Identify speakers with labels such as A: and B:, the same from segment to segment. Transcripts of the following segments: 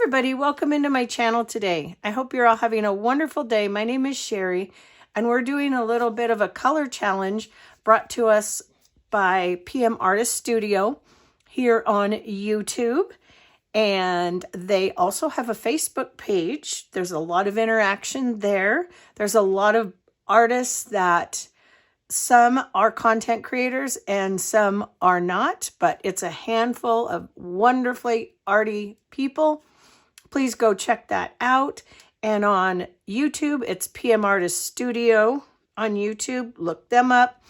A: everybody, welcome into my channel today. I hope you're all having a wonderful day. My name is Sherry, and we're doing a little bit of a color challenge brought to us by PM Artist Studio here on YouTube. And they also have a Facebook page. There's a lot of interaction there. There's a lot of artists that some are content creators and some are not, but it's a handful of wonderfully arty people. Please go check that out. And on YouTube, it's PM Artist Studio on YouTube. Look them up.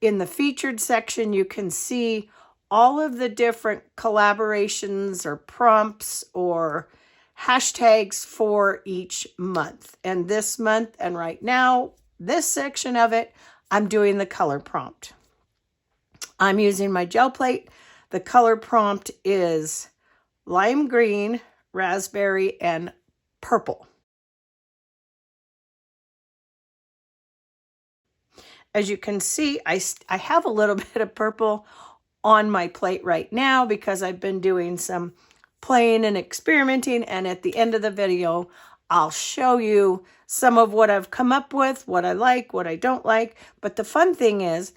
A: In the featured section, you can see all of the different collaborations or prompts or hashtags for each month. And this month, and right now, this section of it, I'm doing the color prompt. I'm using my gel plate. The color prompt is lime green, raspberry, and purple. As you can see, I have a little bit of purple on my plate right now because I've been doing some playing and experimenting, and at the end of the video, I'll show you some of what I've come up with, what I like, what I don't like. But the fun thing is,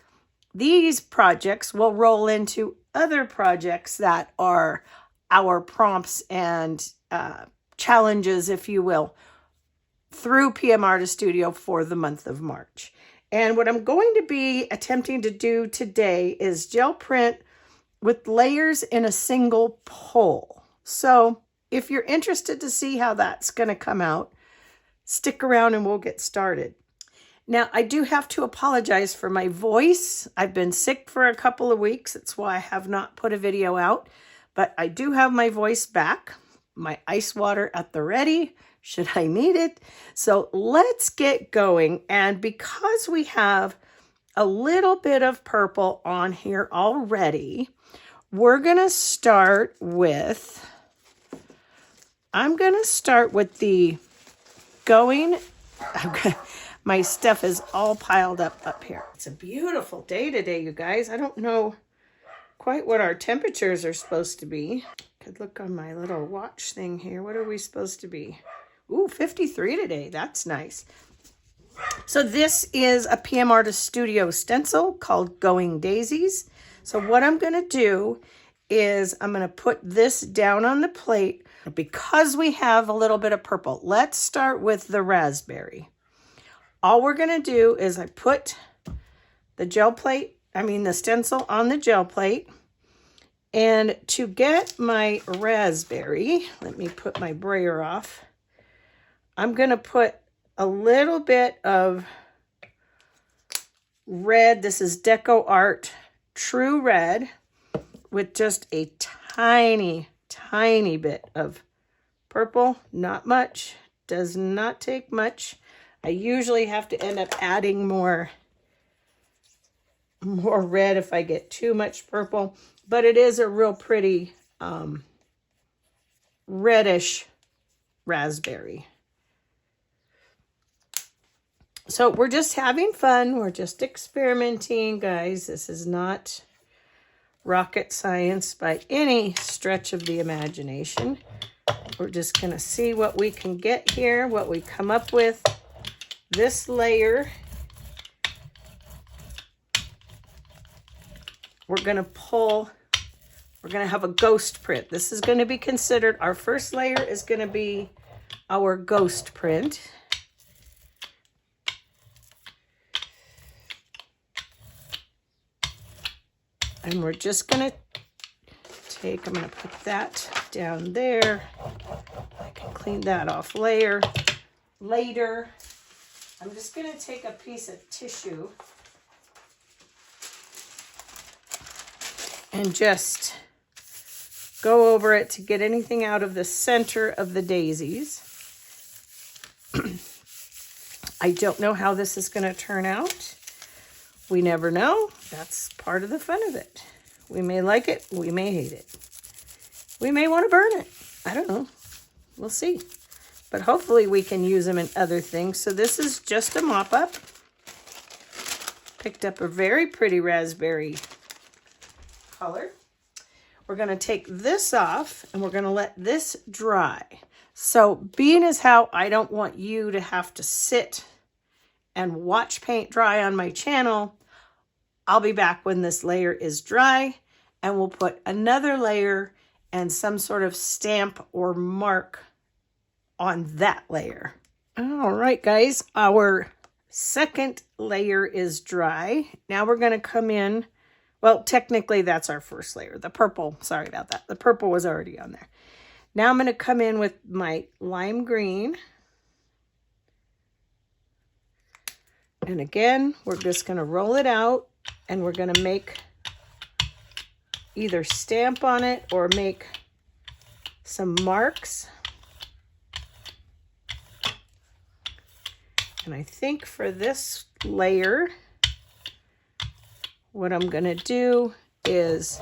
A: these projects will roll into other projects that are our prompts and challenges, if you will, through PM Artist Studio for the month of March. And what I'm going to be attempting to do today is gel print with layers in a single pole. So if you're interested to see how that's going to come out, stick around and we'll get started. Now, I do have to apologize for my voice. I've been sick for a couple of weeks. That's why I have not put a video out. But I do have my voice back, my ice water at the ready, should I need it. So let's get going. And because we have a little bit of purple on here already, we're going to start with, I'm going to start with the my stuff is all piled up here. It's a beautiful day today, you guys. I don't know quite what our temperatures are supposed to be. Could look on my little watch thing here. What are we supposed to be? Ooh, 53 today. That's nice. So this is a PM Artist Studio stencil called Going Daisies. So what I'm going to do is I'm going to put this down on the plate because we have a little bit of purple. Let's start with the raspberry. All we're going to do is I put the the stencil on the gel plate. And to get my raspberry, let me put my brayer off. I'm going to put a little bit of red. This is Deco Art True Red with just a tiny, tiny bit of purple. Not much. Does not take much. I usually have to end up adding more red if I get too much purple, but it is a real pretty reddish raspberry. So we're just having fun. We're just experimenting, guys. This is not rocket science by any stretch of the imagination. We're just going to see what we can get here, what we come up with. This layer, we're going to have a ghost print. This is going to be considered, our first layer is going to be our ghost print. And we're just going to I'm going to put that down there. I can clean that off later. I'm just going to take a piece of tissue and just go over it to get anything out of the center of the daisies. I don't know how this is going to turn out. We never know. That's part of the fun of it. We may like it. We may hate it. We may want to burn it. I don't know. We'll see. But hopefully we can use them in other things. So this is just a mop-up. Picked up a very pretty raspberry color. we're going to take this off and we're going to let this dry. So being as how I don't want you to have to sit and watch paint dry on my channel, I'll be back when this layer is dry and we'll put another layer and some sort of stamp or mark on that layer. All right, guys, our second layer is dry. Now we're going to come in. Well, technically that's our first layer. The purple, sorry about that. The purple was already on there. Now I'm going to come in with my lime green. And again, we're just going to roll it out and we're going to make either stamp on it or make some marks. And I think for this layer, what I'm going to do is,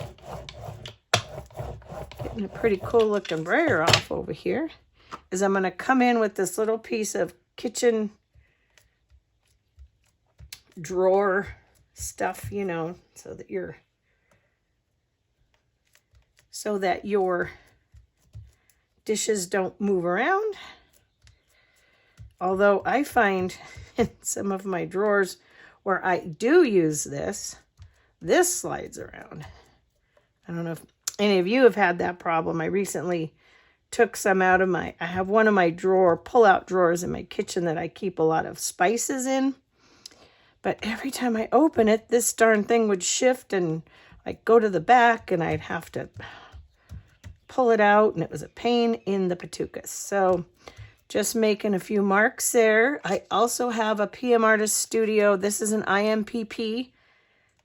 A: getting a pretty cool looking brayer off over here, is I'm going to come in with this little piece of kitchen drawer stuff, you know, so that your dishes don't move around. Although I find in some of my drawers where I do use this slides around. I don't know if any of you have had that problem. I recently took some out of I have one of my pull-out drawers in my kitchen that I keep a lot of spices in. But every time I open it, this darn thing would shift and like go to the back and I'd have to pull it out and it was a pain in the patookus. So just making a few marks there. I also have a PM Artist Studio. This is an IMPP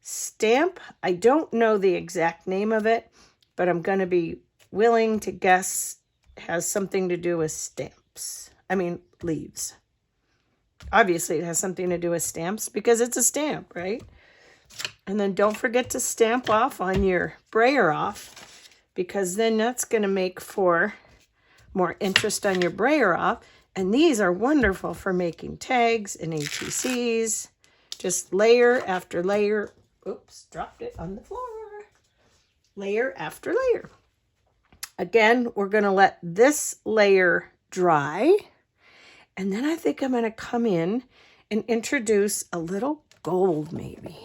A: stamp. I don't know the exact name of it, but I'm going to be willing to guess it has something to do with stamps. I mean, leaves. Obviously, it has something to do with stamps because it's a stamp, right? And then don't forget to stamp off on your brayer off, because then that's going to make for more interest on your brayer off. And these are wonderful for making tags and ATCs. Just layer after layer. Oops, dropped it on the floor. Layer after layer. Again, we're going to let this layer dry. And then I think I'm going to come in and introduce a little gold maybe.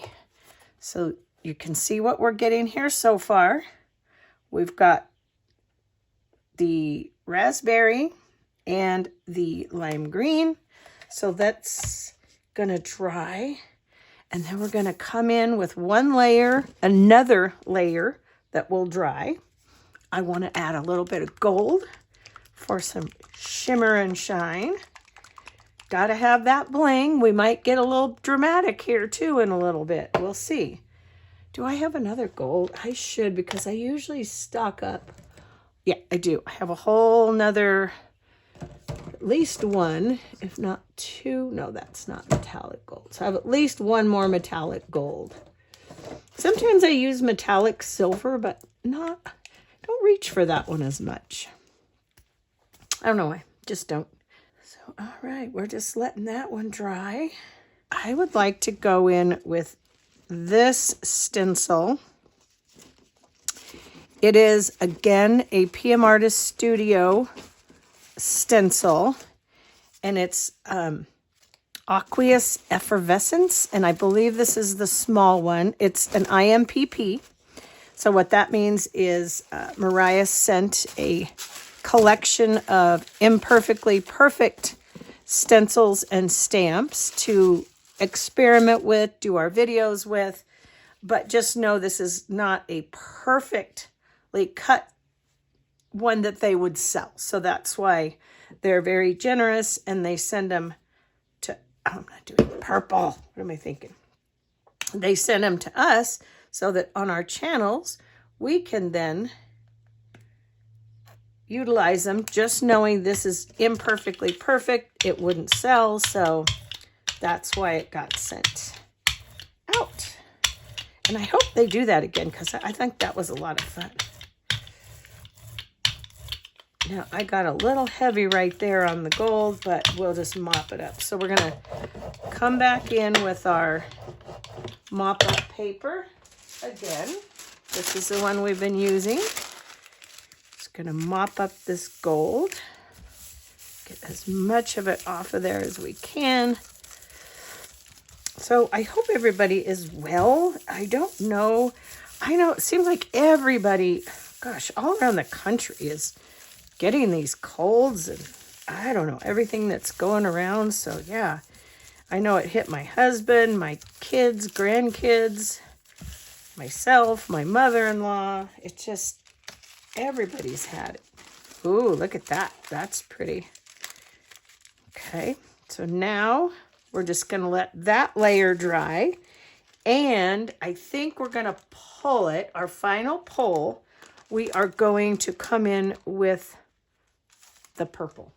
A: So you can see what we're getting here so far. We've got the raspberry and the lime green. So that's going to dry. And then we're going to come in with one layer, another layer that will dry. I want to add a little bit of gold for some shimmer and shine. Got to have that bling. We might get a little dramatic here too in a little bit. We'll see. Do I have another gold? I should, because I usually stock up. Yeah, I do. I have a whole nother, at least one, if not two. No, that's not metallic gold. So I have at least one more metallic gold. Sometimes I use metallic silver, but don't reach for that one as much. I don't know why, just don't. So, all right, we're just letting that one dry. I would like to go in with this stencil. It is, again, a PM Artist Studio stencil, and it's Aqueous Effervescence, and I believe this is the small one. It's an IMPP. So what that means is Mariah sent a collection of imperfectly perfect stencils and stamps to experiment with, do our videos with, but just know this is not a perfectly cut one that they would sell. So that's why they're very generous and they send them to, I'm not doing purple. What am I thinking? They send them to us so that on our channels, we can then utilize them, just knowing this is imperfectly perfect. It wouldn't sell, so that's why it got sent out. And I hope they do that again, because I think that was a lot of fun. Now, I got a little heavy right there on the gold, but we'll just mop it up. So we're going to come back in with our mop up paper again. This is the one we've been using. Just gonna mop up this gold. Get as much of it off of there as we can. So I hope everybody is well. I don't know. I know it seems like everybody, gosh, all around the country is getting these colds and I don't know, everything that's going around. So yeah, I know it hit my husband, my kids, grandkids, myself, my mother-in-law. It just, everybody's had it. Ooh, look at that. That's pretty. Okay, so now we're just going to let that layer dry. And I think we're going to pull it, our final pull, we are going to come in with the purple.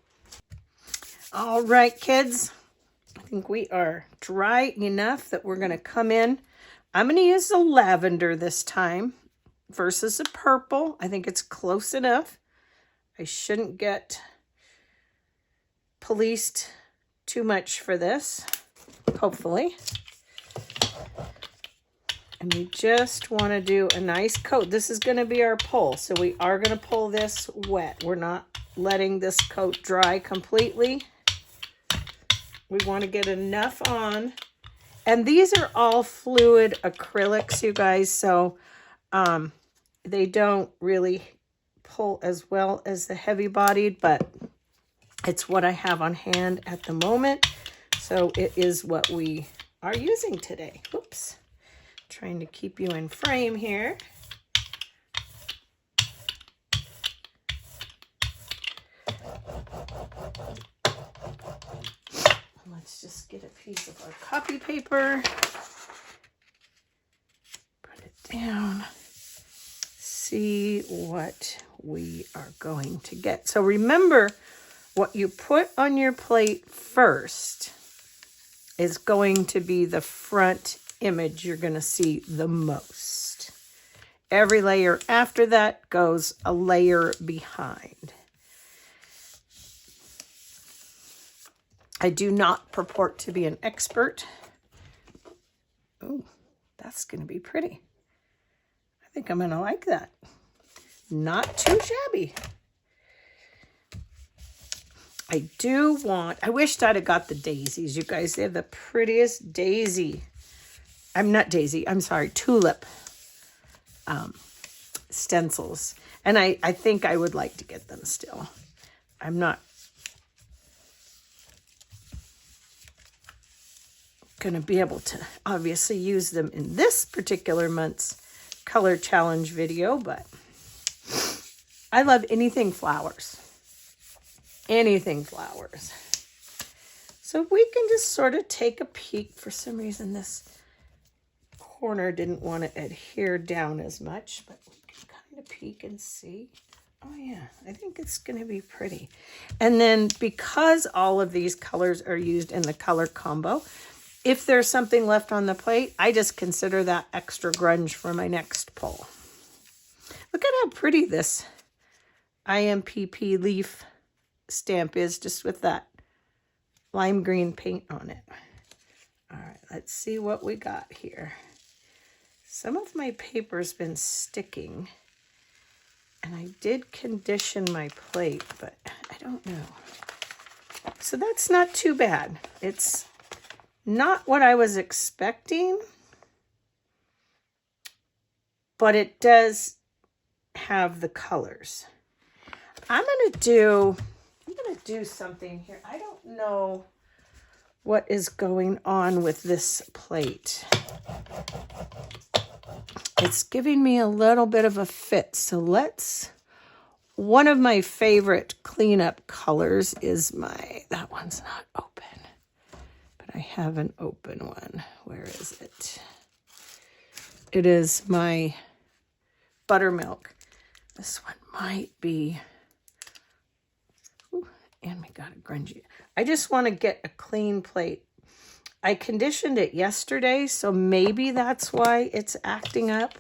A: All right, kids, I think we are dry enough that we're going to come in. I'm going to use the lavender this time versus the purple. I think it's close enough. I shouldn't get policed too much for this, hopefully. And we just want to do a nice coat. This is going to be our pull, so we are going to pull this wet. We're not letting this coat dry completely. We want to get enough on. And these are all fluid acrylics, you guys, so they don't really pull as well as the heavy-bodied, but it's what I have on hand at the moment. So it is what we are using today. Oops. Trying to keep you in frame here. Let's just get a piece of our copy paper. Put it down. See what we are going to get. So remember, what you put on your plate first is going to be the front image you're going to see the most. Every layer after that goes a layer behind. I do not purport to be an expert. Oh, that's going to be pretty. I think I'm going to like that. Not too shabby. I wished I'd have got the daisies, you guys. They have the prettiest tulip stencils. And I think I would like to get them still. I'm not going to be able to obviously use them in this particular month's color challenge video, but I love anything flowers. Anything flowers. So we can just sort of take a peek. For some reason this corner didn't want to adhere down as much, but we can kind of peek and see. Oh yeah, I think it's going to be pretty. And then because all of these colors are used in the color combo, if there's something left on the plate, I just consider that extra grunge for my next pull. Look at how pretty this IMPP leaf stamp is, just with that lime green paint on it. All right, let's see what we got here. Some of my paper's been sticking, and I did condition my plate, but I don't know. So that's not too bad. It's not what I was expecting, but it does have the colors. I'm gonna do something here. I don't know what is going on with this plate. It's giving me a little bit of a fit. So one of my favorite cleanup colors is that one's not open, but I have an open one. Where is it? It is my buttermilk. This one might be, and we got a grungy. I just want to get a clean plate. I conditioned it yesterday, so maybe that's why it's acting up.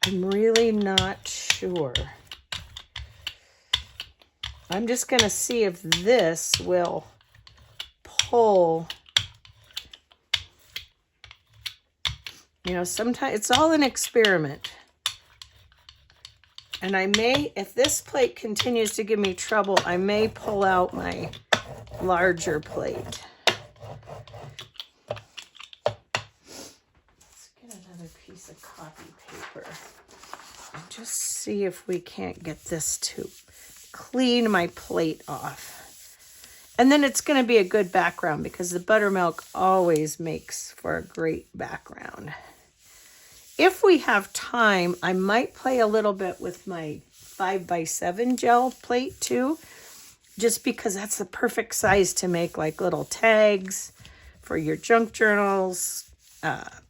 A: I'm really not sure. I'm just going to see if this will pull. You know, sometimes it's all an experiment. And I may, if this plate continues to give me trouble, I may pull out my larger plate. Let's get another piece of copy paper and just see if we can't get this to clean my plate off. And then it's going to be a good background because the buttermilk always makes for a great background. If we have time, I might play a little bit with my 5x7 gel plate too, just because that's the perfect size to make like little tags for your junk journals,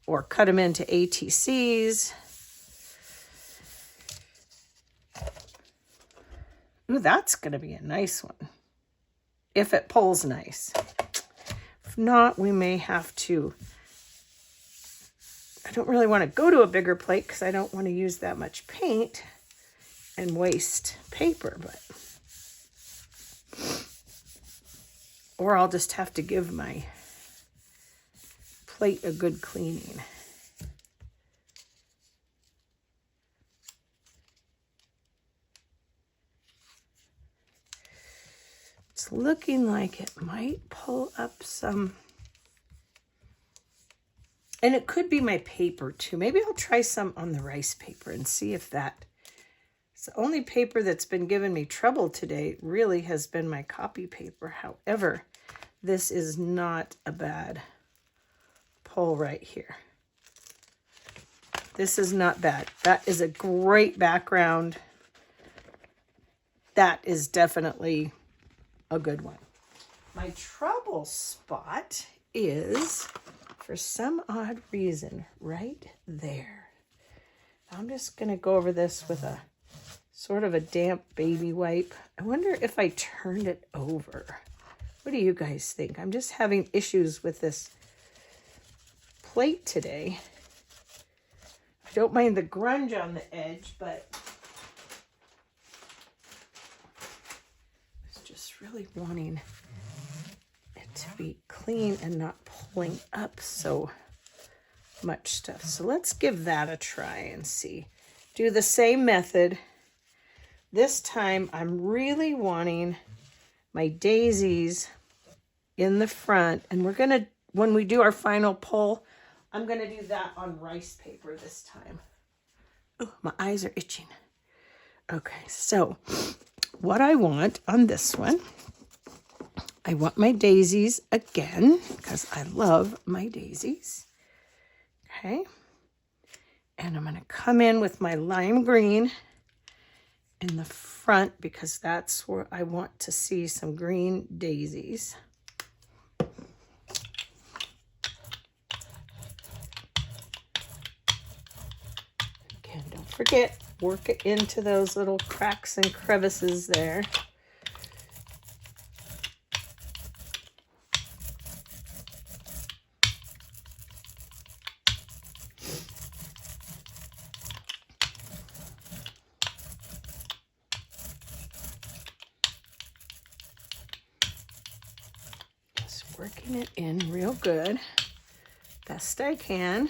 A: or cut them into ATCs. Ooh, that's going to be a nice one. If it pulls nice. If not, we may have to. I don't really want to go to a bigger plate because I don't want to use that much paint and waste paper, but. Or I'll just have to give my plate a good cleaning. It's looking like it might pull up some, and it could be my paper too. Maybe I'll try some on the rice paper and see if that. It's the only paper that's been giving me trouble today really has been my copy paper. However, this is not a bad pull right here. This is not bad. That is a great background. That is definitely a good one. My trouble spot is, for some odd reason, right there. I'm just going to go over this with a sort of a damp baby wipe. I wonder if I turned it over. What do you guys think? I'm just having issues with this plate today. I don't mind the grunge on the edge, but really wanting it to be clean and not pulling up so much stuff. So let's give that a try and see. Do the same method. This time I'm really wanting my daisies in the front, and we're gonna, when we do our final pull, I'm gonna do that on rice paper this time. Oh, my eyes are itching. Okay, so what I want on this one, I want my daisies again, because I love my daisies. Okay. And I'm going to come in with my lime green in the front, because that's where I want to see some green daisies. Again, don't forget, work it into those little cracks and crevices there. Just working it in real good, best I can.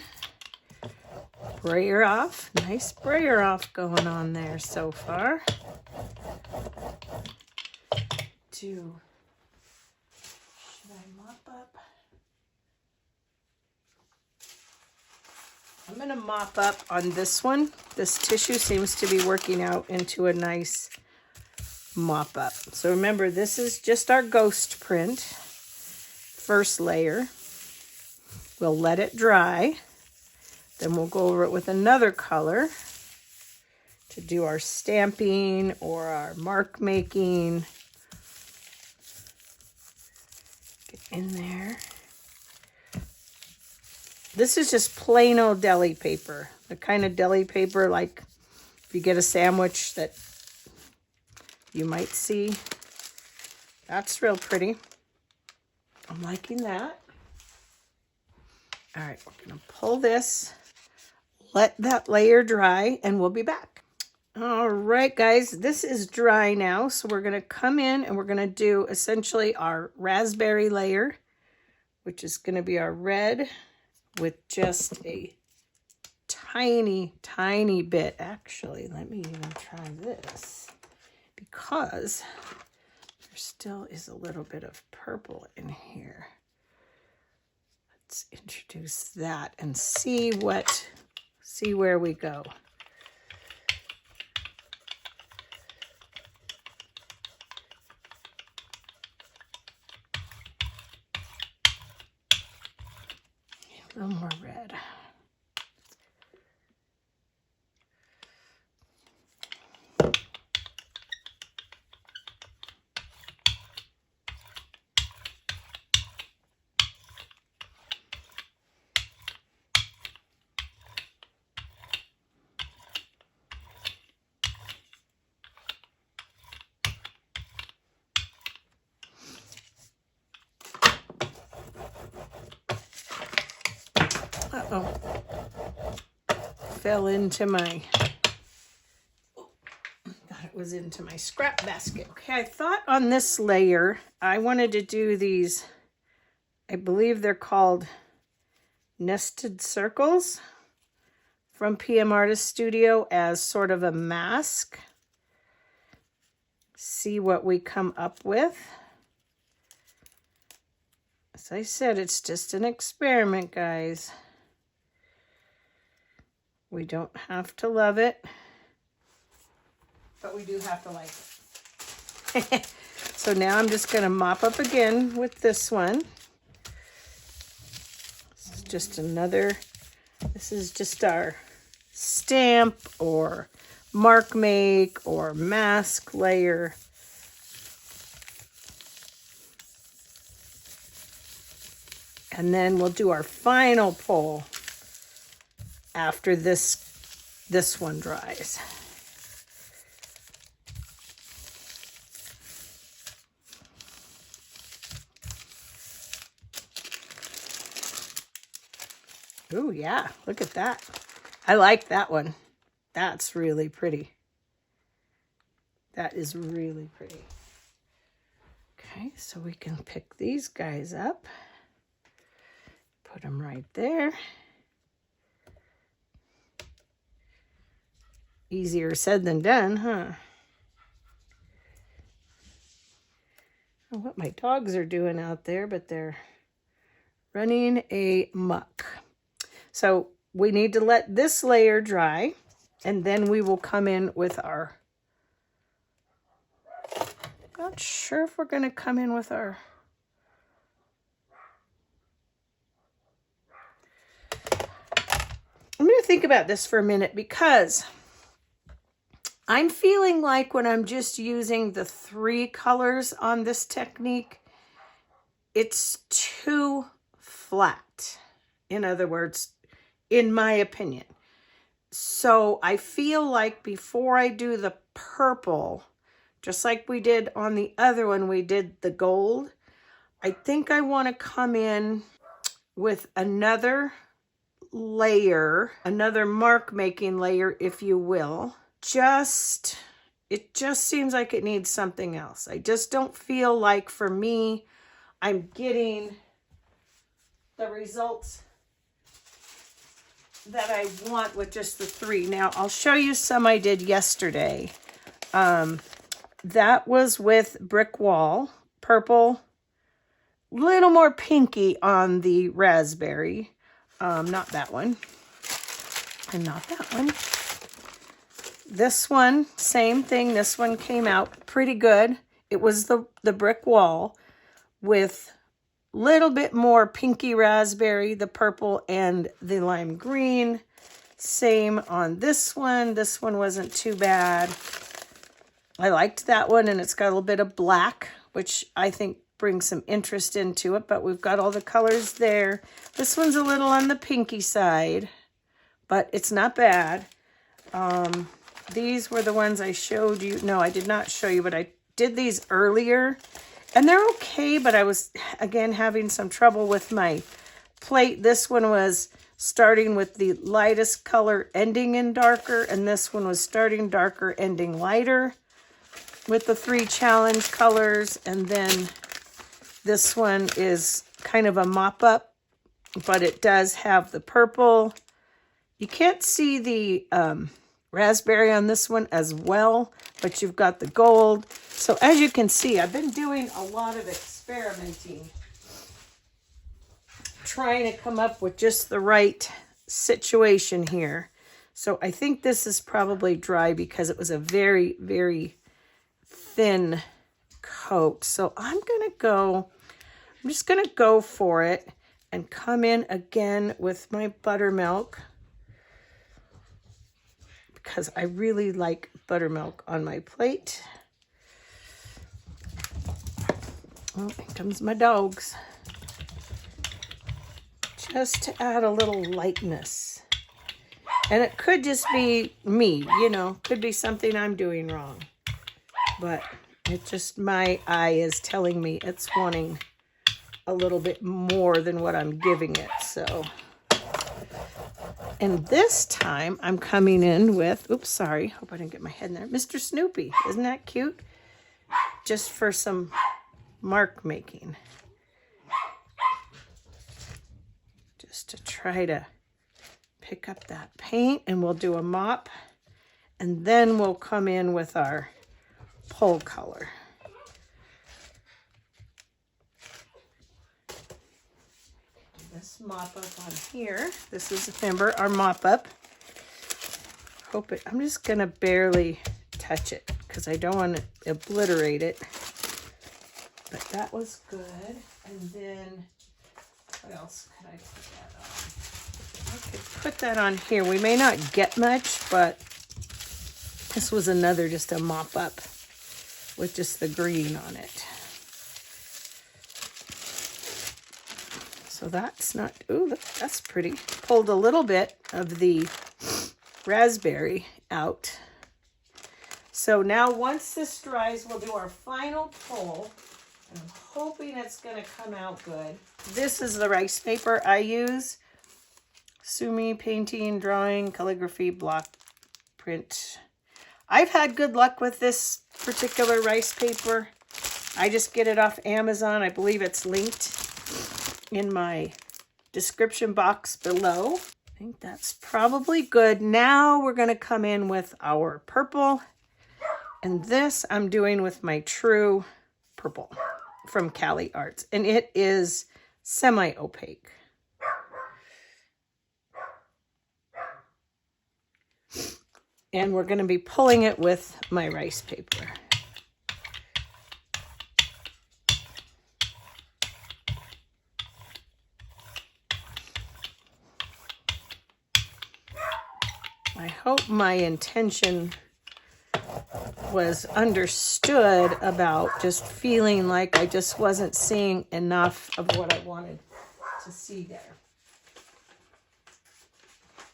A: Brayer off, nice brayer off going on there so far. Should I mop up? I'm going to mop up on this one. This tissue seems to be working out into a nice mop up. So remember, this is just our ghost print, first layer. We'll let it dry. Then we'll go over it with another color to do our stamping or our mark making. Get in there. This is just plain old deli paper. The kind of deli paper like if you get a sandwich that you might see. That's real pretty. I'm liking that. All right, we're going to pull this. Let that layer dry, and we'll be back. All right, guys, this is dry now. So we're going to come in and we're going to do essentially our raspberry layer, which is going to be our red with just a tiny, tiny bit. Actually, let me even try this because there still is a little bit of purple in here. Let's introduce that and see where we go. A little more red. Uh-oh. Fell into my, thought it was into my scrap basket. Okay, I thought on this layer, I wanted to do these, I believe they're called nested circles from PM Artist Studio as sort of a mask. See what we come up with. As I said, it's just an experiment, guys. We don't have to love it, but we do have to like it. So now I'm just going to mop up again with this one. This is just another, this is just our stamp or mark make or mask layer. And then we'll do our final pull after this one dries. Ooh, yeah, look at that. I like that one. That's really pretty. That is really pretty. Okay, so we can pick these guys up. Put them right there. Easier said than done, huh? I don't know what my dogs are doing out there, but they're running amok. So we need to let this layer dry, and then we will come in with our, not sure if we're going to come in with our, I'm going to think about this for a minute because I'm feeling like when I'm just using the 3 colors on this technique, it's too flat. In other words, in my opinion. So I feel like before I do the purple, just like we did on the other one, we did the gold, I think I want to come in with another layer, another mark making layer, if you will. It just seems like it needs something else. I just don't feel like, for me, I'm getting the results that I want with just the 3. Now, I'll show you some I did yesterday. That was with Brick Wall, purple, little more pinky on the raspberry. Not that one, and not that one. This one, same thing. This one came out pretty good. It was the Brick Wall with a little bit more pinky raspberry, the purple and the lime green. Same on this one. This one wasn't too bad. I liked that one, and it's got a little bit of black, which I think brings some interest into it, but we've got all the colors there. This one's a little on the pinky side, but it's not bad. These were the ones I showed you. No, I did not show you, but I did these earlier, and they're okay, but I was, again, having some trouble with my plate. This one was starting with the lightest color, ending in darker, and this one was starting darker, ending lighter with the 3 challenge colors, and then this one is kind of a mop-up, but it does have the purple You can't see the raspberry on this one as well, but you've got the gold. So as you can see, I've been doing a lot of experimenting, trying to come up with just the right situation here. So I think this is probably dry because it was a very, very thin coat. So I'm just gonna go for it and come in again with my buttermilk, because I really like buttermilk on my plate. Oh, here comes my dogs. Just to add a little lightness. And it could just be me, you know, could be something I'm doing wrong. But it just, my eye is telling me it's wanting a little bit more than what I'm giving it. So, and this time I'm coming in with, oops, sorry, hope I didn't get my head in there, Mr. Snoopy. Isn't that cute? Just for some mark making. Just to try to pick up that paint, and we'll do a mop, and then we'll come in with our pole color. This mop up on here. This is, remember, our mop up. I'm just gonna barely touch it because I don't want to obliterate it. But that was good. And then what else could I put that on? I could put that on here. We may not get much, but this was another, just a mop up with just the green on it. So that's not, ooh, look, that's pretty. Pulled a little bit of the raspberry out. So now once this dries, we'll do our final pull. And I'm hoping it's gonna come out good. This is the rice paper I use. Sumi painting, drawing, calligraphy, block print. I've had good luck with this particular rice paper. I just get it off Amazon. I believe it's linked in my description box below. I think that's probably good. Now we're going to come in with our purple. And this I'm doing with my true purple from Caliart. And it is semi-opaque. And we're going to be pulling it with my rice paper. I hope my intention was understood about just feeling like I just wasn't seeing enough of what I wanted to see there.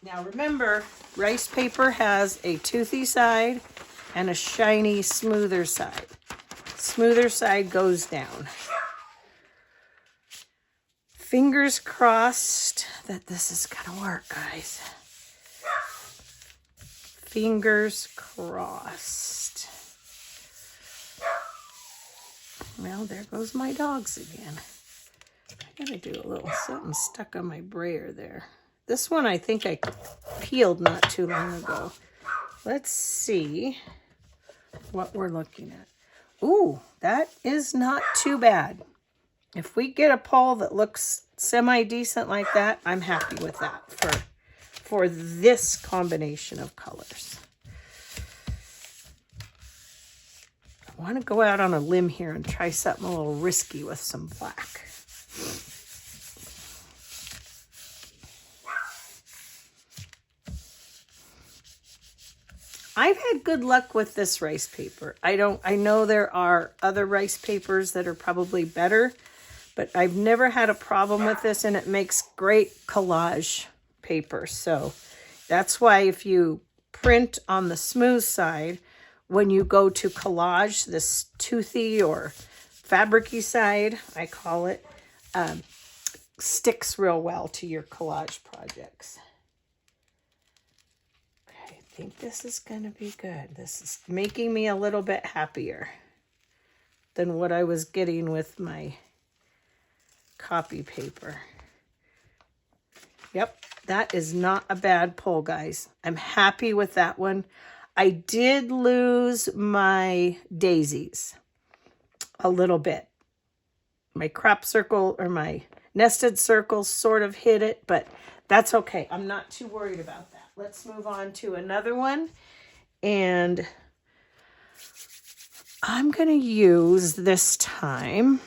A: Now remember, rice paper has a toothy side and a shiny, smoother side. Smoother side goes down. Fingers crossed that this is gonna work, guys. Fingers crossed. Well, there goes my dogs again. I gotta do a little something stuck on my brayer there. This one I think I peeled not too long ago. Let's see what we're looking at. Ooh, that is not too bad. If we get a pole that looks semi-decent like that, I'm happy with that for this combination of colors. I want to go out on a limb here and try something a little risky with some black. I've had good luck with this rice paper. I know there are other rice papers that are probably better, but I've never had a problem with this, and it makes great collage paper. So that's why if you print on the smooth side, when you go to collage, this toothy or fabricy side, I call it, sticks real well to your collage projects. Okay, I think this is going to be good. This is making me a little bit happier than what I was getting with my copy paper. Yep, That is not a bad pull, guys. I'm happy with that one. I did lose my daisies a little bit. My crop circle or my nested circles sort of hit it, but that's okay. I'm not too worried about that. Let's move on to another one. And I'm going to use this time,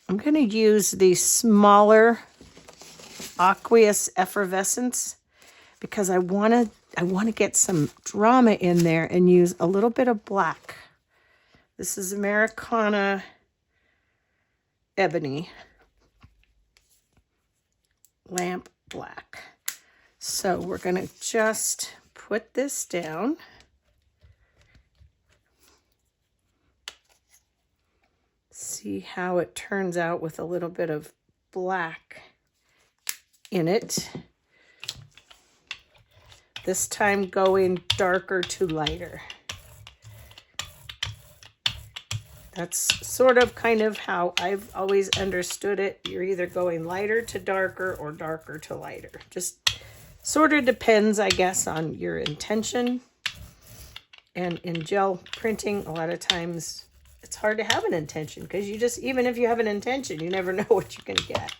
A: I'm going to use the smaller aqueous effervescence because I want to get some drama in there and use a little bit of black. This is Americana Ebony Lamp Black. So we're going to just put this down. See how it turns out with a little bit of black in it. This time going darker to lighter. That's sort of kind of how I've always understood it. You're either going lighter to darker or darker to lighter. Just sort of depends, I guess, on your intention. And in gel printing, a lot of times it's hard to have an intention because you just, even if you have an intention, you never know what you're going to get.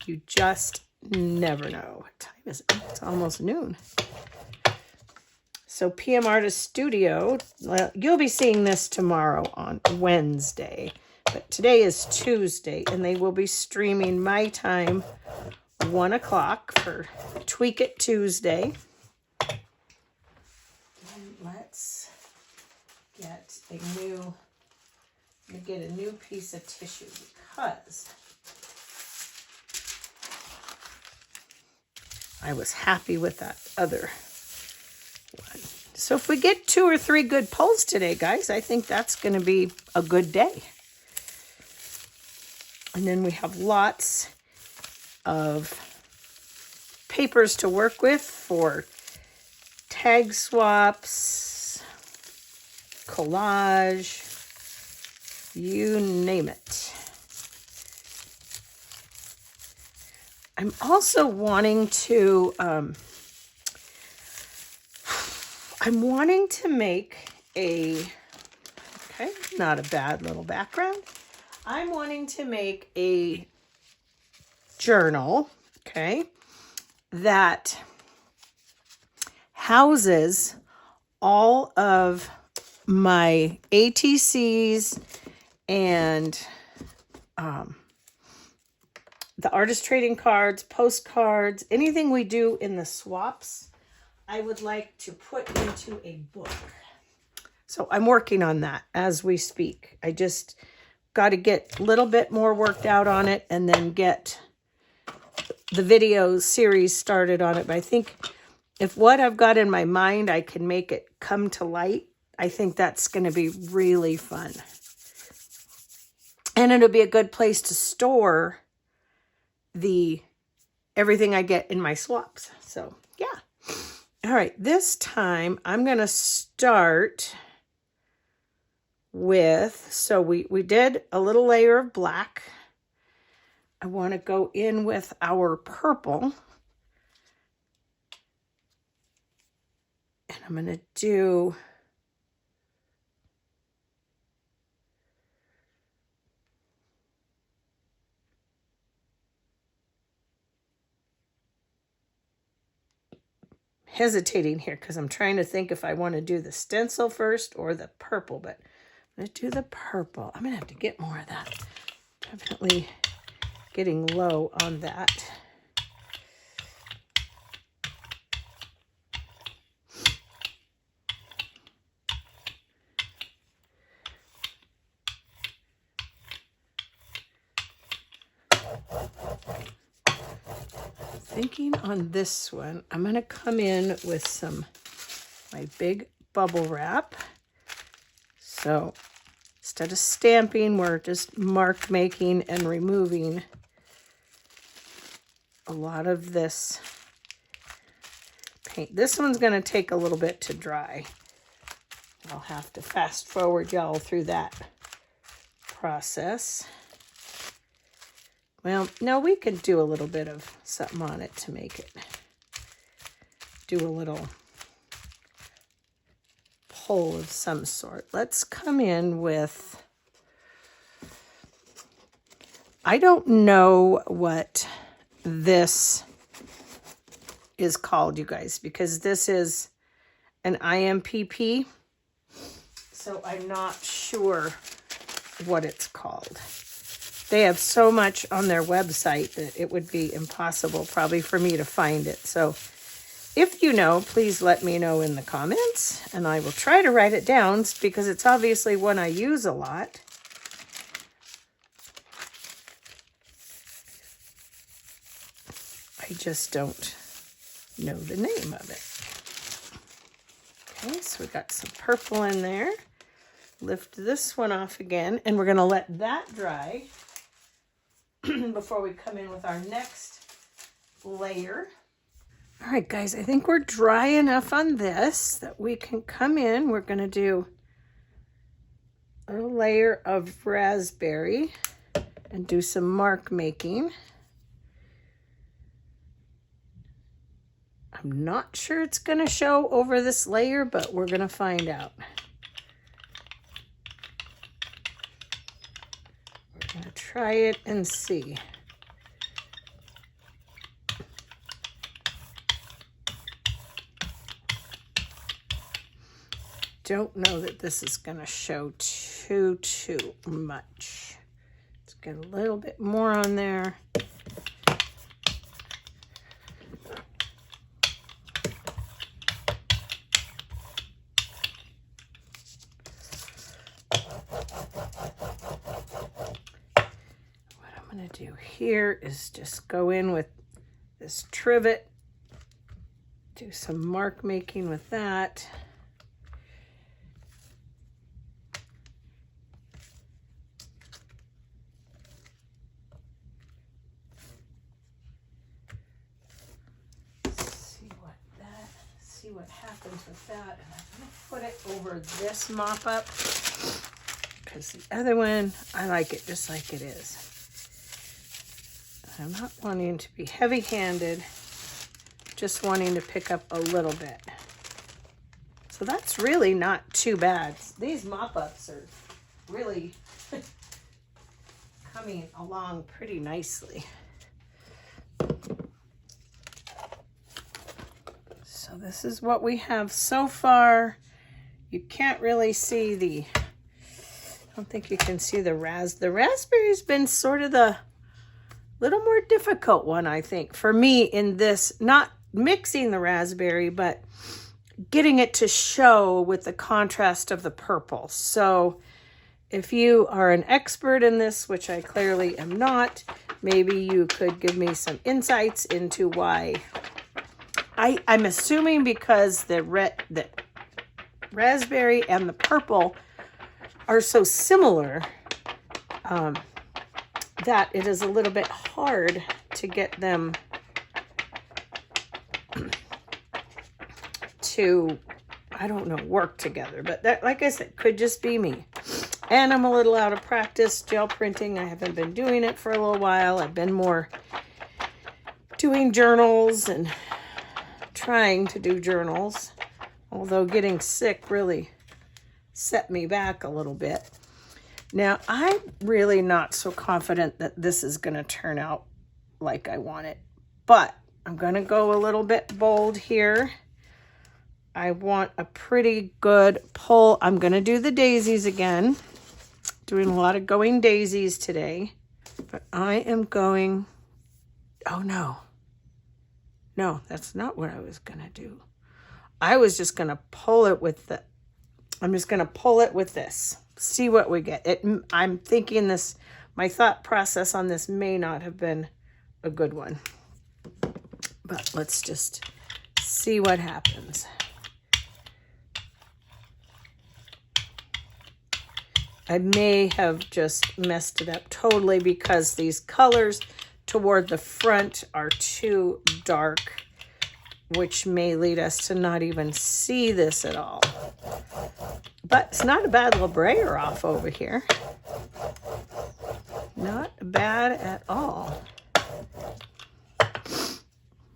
A: You just never know. What time is it? It's almost noon. So PM Artist Studio, well, you'll be seeing this tomorrow on Wednesday, but today is Tuesday, and they will be streaming my time, 1 o'clock for Tweak It Tuesday. And let's get a new piece of tissue because I was happy with that other one. So if we get 2 or 3 good pulls today, guys, I think that's going to be a good day. And then we have lots of papers to work with for tag swaps, collage, you name it. I'm also wanting to make not a bad little background. I'm wanting to make a journal, that houses all of my ATCs and the artist trading cards, postcards, anything we do in the swaps, I would like to put into a book. So I'm working on that as we speak. I just got to get a little bit more worked out on it and then get the video series started on it. But I think if what I've got in my mind, I can make it come to light, I think that's going to be really fun. And it'll be a good place to store everything I get in my swaps. So yeah. All right, this time I'm going to start with, so we did a little layer of black. I want to go in with our purple. And I'm going to do hesitating here because I'm trying to think if I want to do the stencil first or the purple, but I'm going to do the purple. I'm going to have to get more of that. Definitely getting low on that. Thinking on this one, I'm going to come in with my big bubble wrap. So instead of stamping, we're just mark making and removing a lot of this paint. This one's going to take a little bit to dry. I'll have to fast forward y'all through that process. Well, no, we could do a little bit of something on it to make it do a little pull of some sort. Let's come in with, I don't know what this is called, you guys, because this is an IMPP, so I'm not sure what it's called. They have so much on their website that it would be impossible probably for me to find it. So if you know, please let me know in the comments, and I will try to write it down because it's obviously one I use a lot. I just don't know the name of it. Okay, so we got some purple in there. Lift this one off again, and we're going to let that dry before we come in with our next layer. All right, guys, I think we're dry enough on this that we can come in. We're going to do a layer of raspberry and do some mark making. I'm not sure it's going to show over this layer, but we're going to find out. We're going to try it and see. Don't know that this is going to show too much. Let's get a little bit more on there. What I'm going to do here is just go in with this trivet, do some mark making with that. See what happens with that, and I'm going to put it over this mop up because the other one, I like it just like it is. I'm not wanting to be heavy-handed, just wanting to pick up a little bit. So that's really not too bad. These mop-ups are really coming along pretty nicely. So this is what we have so far. You can't really see I don't think you can see the raspberry's been sort of the little more difficult one, I think, for me in this, not mixing the raspberry, but getting it to show with the contrast of the purple. So if you are an expert in this, which I clearly am not, maybe you could give me some insights into why. I'm assuming because the raspberry and the purple are so similar that it is a little bit hard to get them to, I don't know, work together. But that, like I said, could just be me. And I'm a little out of practice gel printing. I haven't been doing it for a little while. I've been more doing journals and trying to do journals, although getting sick really set me back a little bit. Now, I'm really not so confident that this is going to turn out like I want it, but I'm going to go a little bit bold here. I want a pretty good pull. I'm going to do the daisies again. Doing a lot of going daisies today, but I am going, oh no. No, that's not what I was going to do. I was just going to pull it with I'm just going to pull it with this. See what we get. I'm thinking this, my thought process on this may not have been a good one. But let's just see what happens. I may have just messed it up totally because these colors toward the front are too dark, which may lead us to not even see this at all. But it's not a bad little brayer off over here. Not bad at all.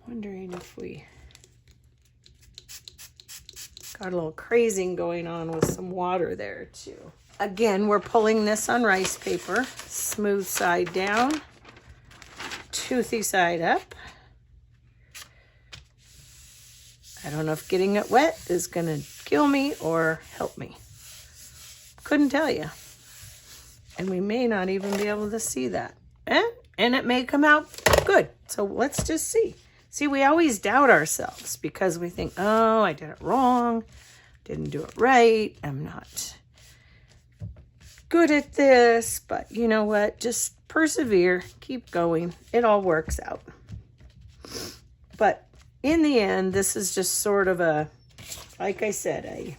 A: Wondering if we got a little crazing going on with some water there too. Again, we're pulling this on rice paper, smooth side down, toothy side up. I don't know if getting it wet is gonna kill me or help me. Couldn't tell you. And we may not even be able to see that. And it may come out good. So let's just see. See, we always doubt ourselves because we think, oh, I did it wrong. Didn't do it right. I'm not good at this. But you know what? Just persevere. Keep going. It all works out. But in the end, this is just sort of a, like I said, a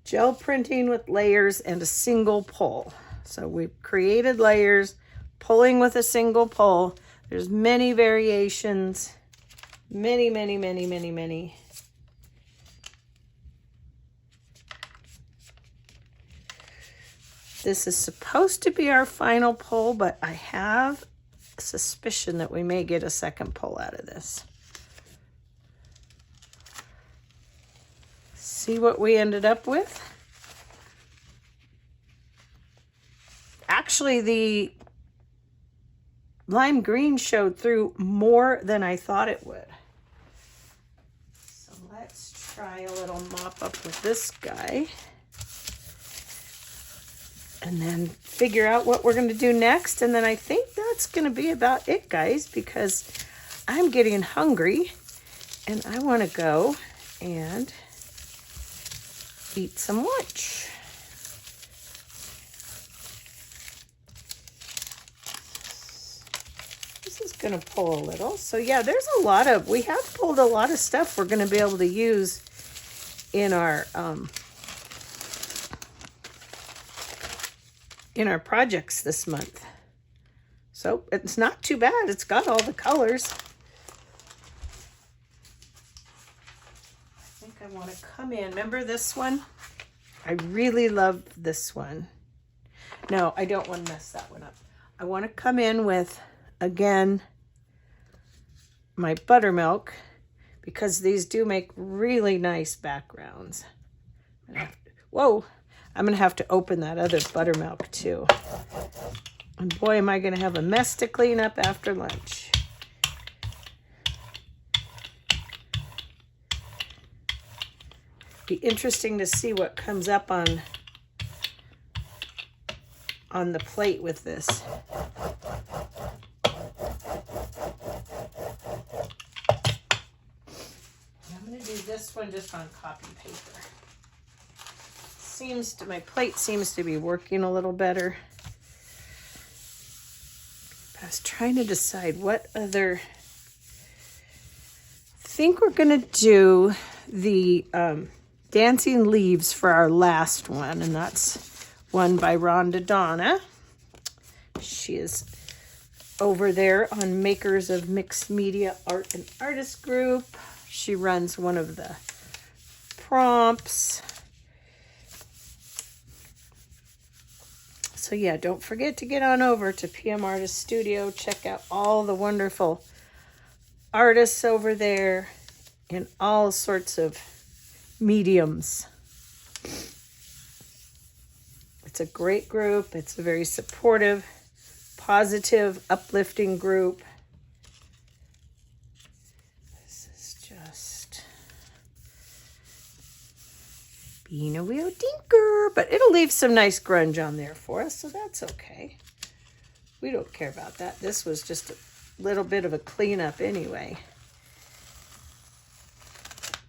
A: gel printing with layers and a single pull. So we've created layers, pulling with a single pull. There's many variations, many. This is supposed to be our final pull, but I have a suspicion that we may get a second pull out of this. See what we ended up with? Actually, the lime green showed through more than I thought it would. So let's try a little mop up with this guy. And then figure out what we're going to do next. And then I think that's going to be about it, guys, because I'm getting hungry and I want to go and eat some lunch. This is going to pull a little. So yeah, there's a lot of, we have pulled a lot of stuff we're going to be able to use in our projects this month. So it's not too bad. It's got all the colors. I think I want to come in. Remember this one? I really love this one. No, I don't want to mess that one up. I want to come in with, again, my buttermilk, because these do make really nice backgrounds. Whoa, I'm going to have to open that other buttermilk too. And boy, am I going to have a mess to clean up after lunch. Be interesting to see what comes up on the plate with this. I'm going to do this one just on copy paper. My plate seems to be working a little better. I was trying to decide what other, I think we're going to do the dancing leaves for our last one, and that's one by Rhonda Donna. She is over there on Makers of Mixed Media Art and Artist Group. She runs one of the prompts. So yeah, don't forget to get on over to PM Artist Studio. Check out all the wonderful artists over there in all sorts of mediums. It's a great group. It's a very supportive, positive, uplifting group. This is just being a real tinker, but it'll leave some nice grunge on there for us, so that's okay. We don't care about that. This was just a little bit of a cleanup anyway.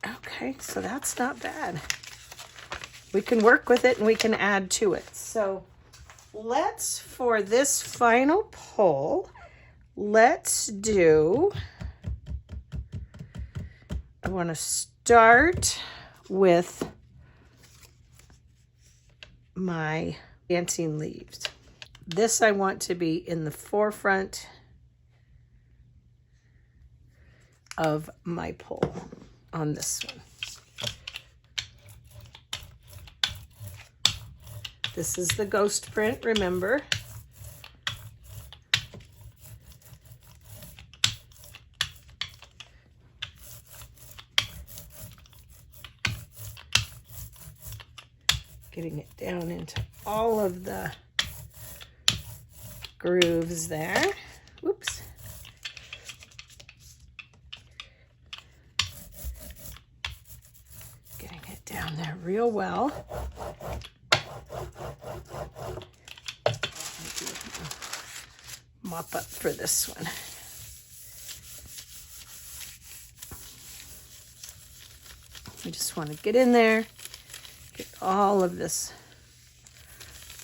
A: Okay, so that's not bad. We can work with it and we can add to it. So let's, for this final pull, let's do, I want to start with my dancing leaves. This I want to be in the forefront of my pull on this one. This is the ghost print, remember. Getting it down into all of the grooves there. Whoops. Getting it down there real well. Mop up for this one. We just want to get in there, get all of this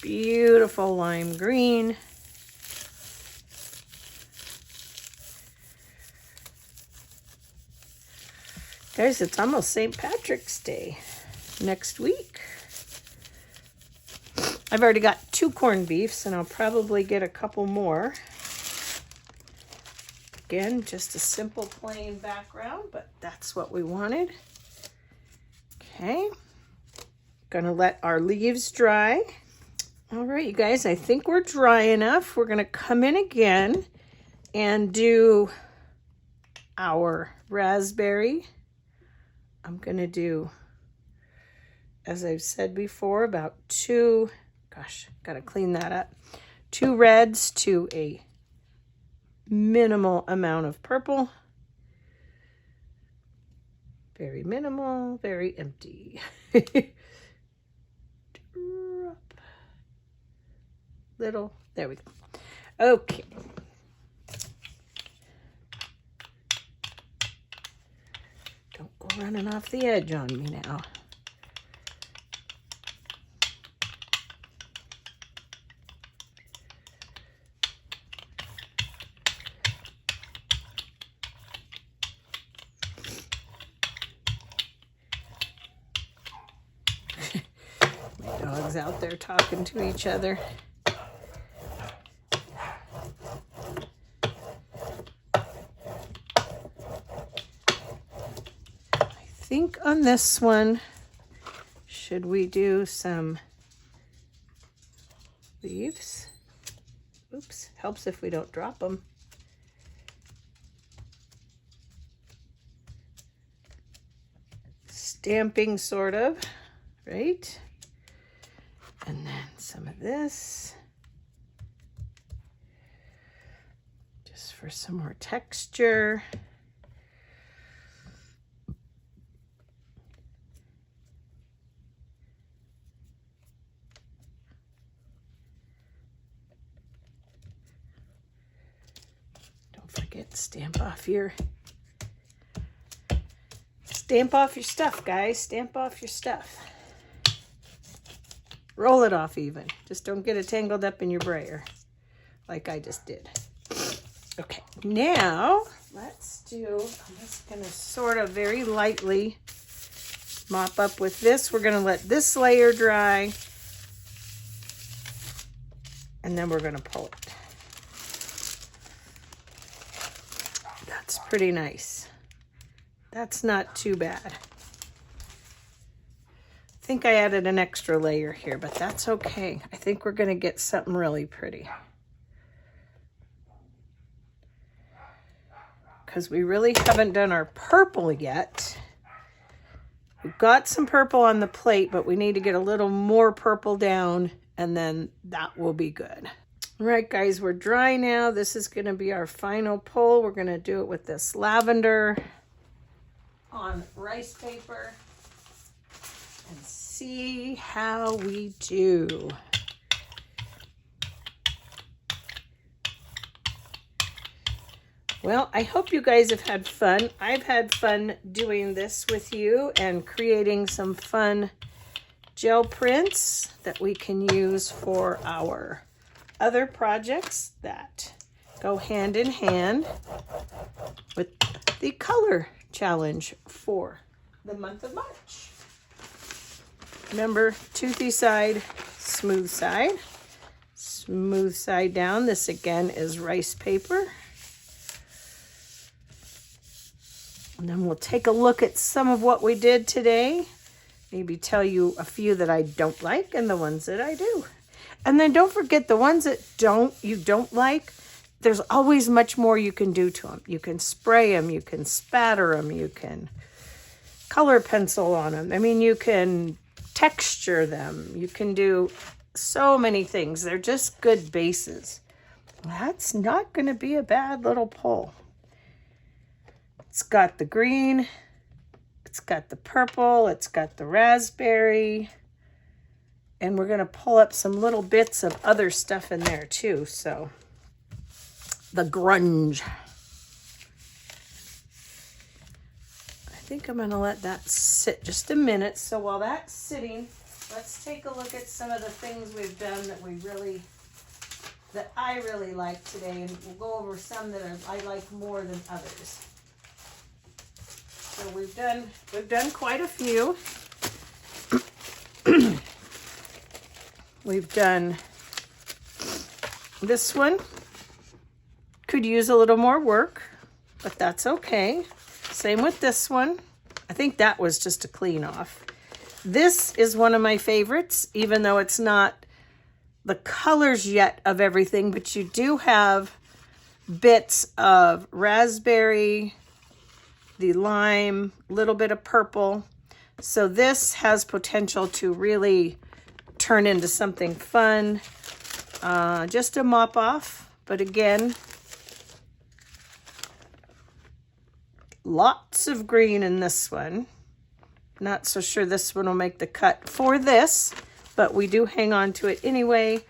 A: beautiful lime green. Guys, it's almost St. Patrick's Day next week. I've already got 2 corned beefs, and I'll probably get a couple more. Again, just a simple plain background, but that's what we wanted. Okay, gonna let our leaves dry. All right, you guys, I think we're dry enough. We're gonna come in again and do our raspberry. I'm gonna do, as I've said before, about 2, gosh, gotta clean that up, 2 reds to a minimal amount of purple. Very minimal, very empty. Drop. Little, there we go. Okay. Don't go running off the edge on me now. Dogs out there talking to each other. I think on this one, should we do some leaves? Oops, helps if we don't drop them. Stamping, sort of, right? And then some of this, just for some more texture. Don't forget, stamp off your stuff, guys. Stamp off your stuff. Roll it off even. Just don't get it tangled up in your brayer like I just did. Okay, now let's do, I'm just gonna sort of very lightly mop up with this. We're gonna let this layer dry, and then we're gonna pull it. That's pretty nice. That's not too bad. I think I added an extra layer here, but that's okay. I think we're gonna get something really pretty. Because we really haven't done our purple yet. We've got some purple on the plate, but we need to get a little more purple down, and then that will be good. All right, guys, we're dry now. This is gonna be our final pull. We're gonna do it with this lavender on rice paper and see how we do. Well, I hope you guys have had fun. I've had fun doing this with you and creating some fun gel prints that we can use for our other projects that go hand in hand with the color challenge for the month of March. Remember, toothy side, smooth side. Smooth side down. This again is rice paper. And then we'll take a look at some of what we did today. maybe tell you a few that I don't like and the ones that I do. And then don't forget the ones that you don't like, there's always much more you can do to them. You can spray them, you can spatter them, you can color pencil on them. I mean, you can texture them. You can do so many things. They're just good bases. That's not going to be a bad little pull. It's got the green, it's got the purple, it's got the raspberry, and we're going to pull up some little bits of other stuff in there too. So the grunge. I think I'm going to let that sit just a minute. So while that's sitting, let's take a look at some of the things we've done that I really like today, and we'll go over some that I like more than others. So we've done quite a few. We've done this one. Could use a little more work, but that's okay. Same with this one. I think that was just a clean off. This is one of my favorites, even though it's not the colors yet of everything, but you do have bits of raspberry, the lime, a little bit of purple. So this has potential to really turn into something fun. Just a mop off, but again, lots of green in this one. Not so sure this one will make the cut for this, but we do hang on to it anyway.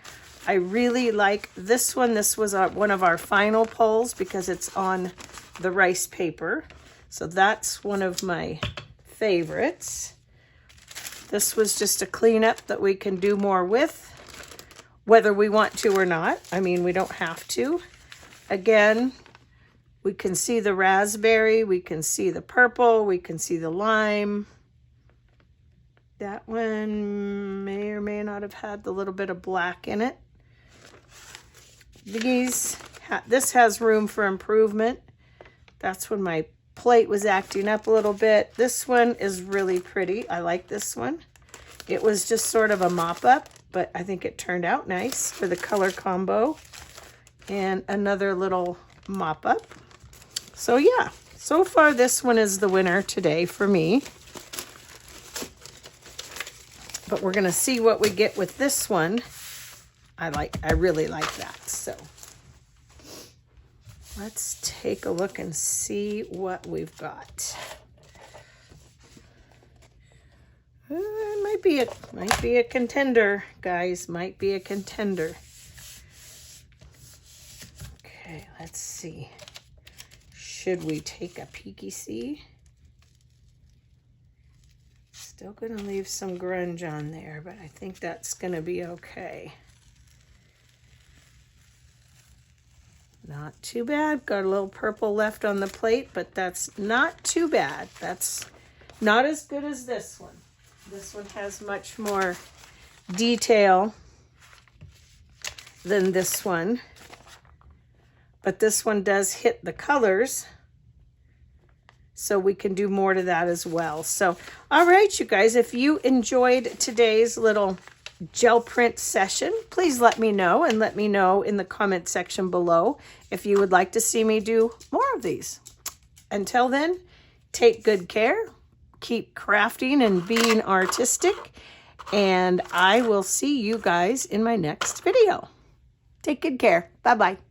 A: I really like this one. This was one of our final pulls because it's on the rice paper. So that's one of my favorites. This was just a cleanup that we can do more with, whether we want to or not. I mean, we don't have to. Again, we can see the raspberry, we can see the purple, we can see the lime. That one may or may not have had the little bit of black in it. This has room for improvement. That's when my plate was acting up a little bit. This one is really pretty. I like this one. It was just sort of a mop up, but I think it turned out nice for the color combo. And another little mop up. So yeah, so far this one is the winner today for me. But we're gonna see what we get with this one. I really like that. So let's take a look and see what we've got. It might be a contender, guys. Might be a contender. Okay, let's see. Should we take a peeky-see? Still gonna leave some grunge on there, but I think that's gonna be okay. Not too bad. Got a little purple left on the plate, but that's not too bad. That's not as good as this one. This one has much more detail than this one. But this one does hit the colors, so we can do more to that as well. So, all right, you guys, if you enjoyed today's little gel print session, please let me know, and let me know in the comment section below if you would like to see me do more of these. Until then, take good care, keep crafting and being artistic, and I will see you guys in my next video. Take good care. Bye-bye.